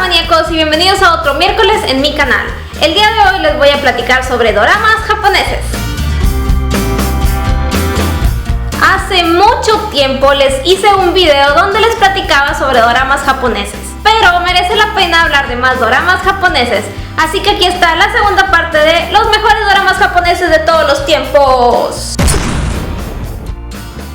maníacos y bienvenidos a otro miércoles en mi canal. El día de hoy les voy a platicar sobre doramas japoneses. Hace mucho tiempo les hice un video donde les platicaba sobre doramas japoneses, pero merece la pena hablar de más doramas japoneses, así que aquí está la segunda parte de los mejores doramas japoneses de todos los tiempos.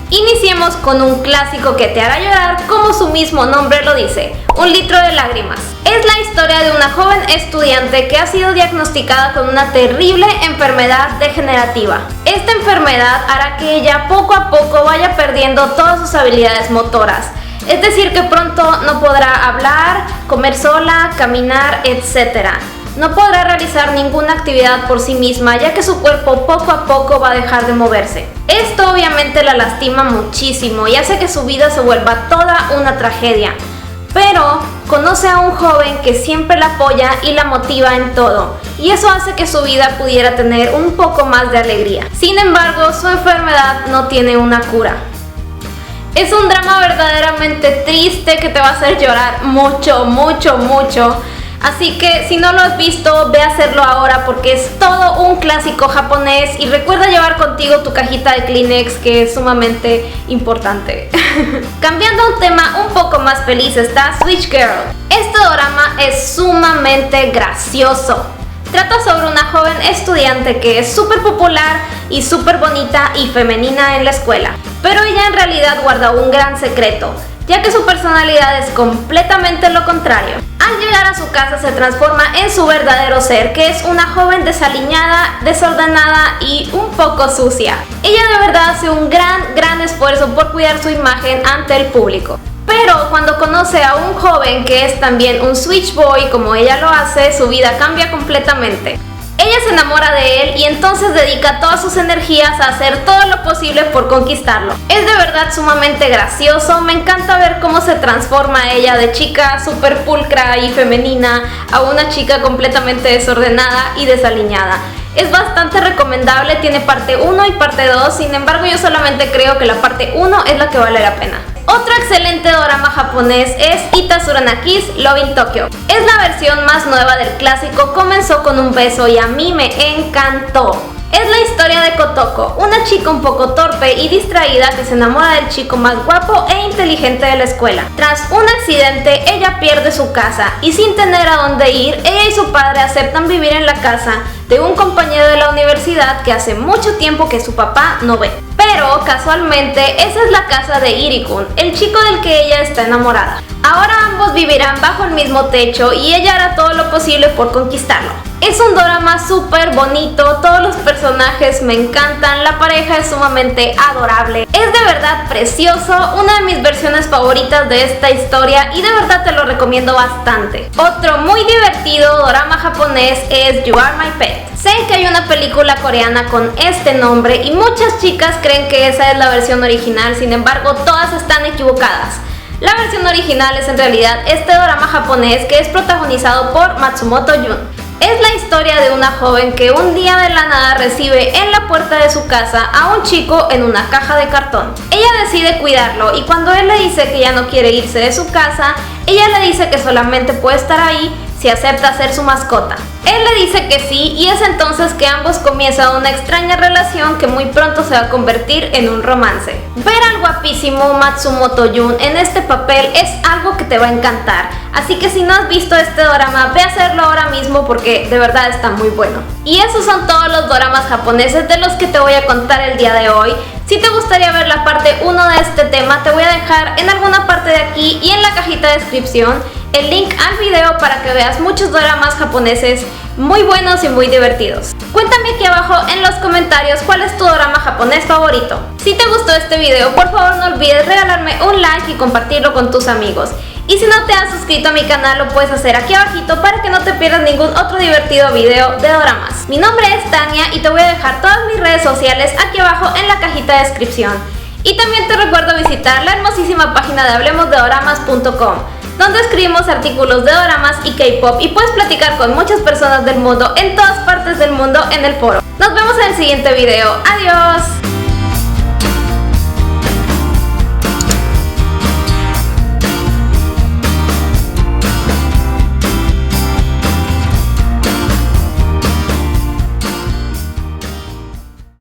Iniciemos con un clásico que te hará llorar, como su mismo nombre lo dice, Un litro de lágrimas. Es la historia de una joven estudiante que ha sido diagnosticada con una terrible enfermedad degenerativa. Esta enfermedad hará que ella poco a poco vaya perdiendo todas sus habilidades motoras. Es decir, que pronto no podrá hablar, comer sola, caminar, etc. No podrá realizar ninguna actividad por sí misma, ya que su cuerpo poco a poco va a dejar de moverse. Esto obviamente la lastima muchísimo y hace que su vida se vuelva toda una tragedia. Pero conoce a un joven que siempre la apoya y la motiva en todo, y eso hace que su vida pudiera tener un poco más de alegría. Sin embargo, su enfermedad no tiene una cura. Es un drama verdaderamente triste que te va a hacer llorar mucho, mucho, mucho. Así que si no lo has visto, ve a hacerlo ahora porque es todo un clásico japonés y recuerda llevar contigo tu cajita de Kleenex, que es sumamente importante. Cambiando a un tema un poco más feliz está Switch Girl. Este drama es sumamente gracioso. Trata sobre una joven estudiante que es súper popular y súper bonita y femenina en la escuela, pero ella en realidad guarda un gran secreto, ya que su personalidad es completamente lo contrario. Al llegar a su casa se transforma en su verdadero ser, que es una joven desaliñada, desordenada y un poco sucia. Ella de verdad hace un gran esfuerzo por cuidar su imagen ante el público. Pero cuando conoce a un joven que es también un Switch Boy como ella lo hace, su vida cambia completamente. Ella se enamora de él y entonces dedica todas sus energías a hacer todo lo posible por conquistarlo. Es de verdad sumamente gracioso, me encanta ver cómo se transforma ella de chica súper pulcra y femenina a una chica completamente desordenada y desaliñada. Es bastante recomendable, tiene parte 1 y parte 2, sin embargo yo solamente creo que la parte 1 es la que vale la pena. Otro excelente drama japonés es Itasura na Kiss Love in Tokyo. Es la versión más nueva del clásico, comenzó con un beso y a mí me encantó. Es la historia de Kotoko, una chica un poco torpe y distraída que se enamora del chico más guapo e inteligente de la escuela. Tras un accidente, ella pierde su casa y sin tener a dónde ir, ella y su padre aceptan vivir en la casa de un compañero de la universidad que hace mucho tiempo que su papá no ve. Pero casualmente esa es la casa de Iri-kun, el chico del que ella está enamorada. Ahora ambos vivirán bajo el mismo techo y ella hará todo lo posible por conquistarlo. Es un drama súper bonito, todos los personajes me encantan, la pareja es sumamente adorable. Es de verdad precioso, una de mis versiones favoritas de esta historia y de verdad te lo recomiendo bastante. Otro muy divertido drama japonés es You Are My Pet. Sé que hay una película coreana con este nombre y muchas chicas creen que esa es la versión original, sin embargo todas están equivocadas. La versión original es en realidad este drama japonés que es protagonizado por Matsumoto Jun. Es la historia de una joven que un día de la nada recibe en la puerta de su casa a un chico en una caja de cartón. Ella decide cuidarlo y cuando él le dice que ya no quiere irse de su casa, ella le dice que solamente puede estar ahí si acepta ser su mascota. Él le dice que sí y es entonces que ambos comienzan una extraña relación que muy pronto se va a convertir en un romance. Ver al guapísimo Matsumoto Jun en este papel es algo que te va a encantar, así que si no has visto este drama, ve a hacerlo ahora mismo porque de verdad está muy bueno. Y esos son todos los doramas japoneses de los que te voy a contar el día de hoy. Si te gustaría ver la parte 1 de este tema, te voy a dejar en alguna parte de aquí y en la cajita de descripción el link al video para que veas muchos doramas japoneses muy buenos y muy divertidos. Cuéntame aquí abajo en los comentarios cuál es tu drama japonés favorito. Si te gustó este video, por favor no olvides regalarme un like y compartirlo con tus amigos. Y si no te has suscrito a mi canal, lo puedes hacer aquí abajito para que no te pierdas ningún otro divertido video de doramas. Mi nombre es Tania y te voy a dejar todas mis redes sociales aquí abajo en la cajita de descripción. Y también te recuerdo visitar la hermosísima página de hablemosdedoramas.com, donde escribimos artículos de doramas y K-pop y puedes platicar con muchas personas del mundo en todas partes del mundo en el foro. Nos vemos en el siguiente video. ¡Adiós!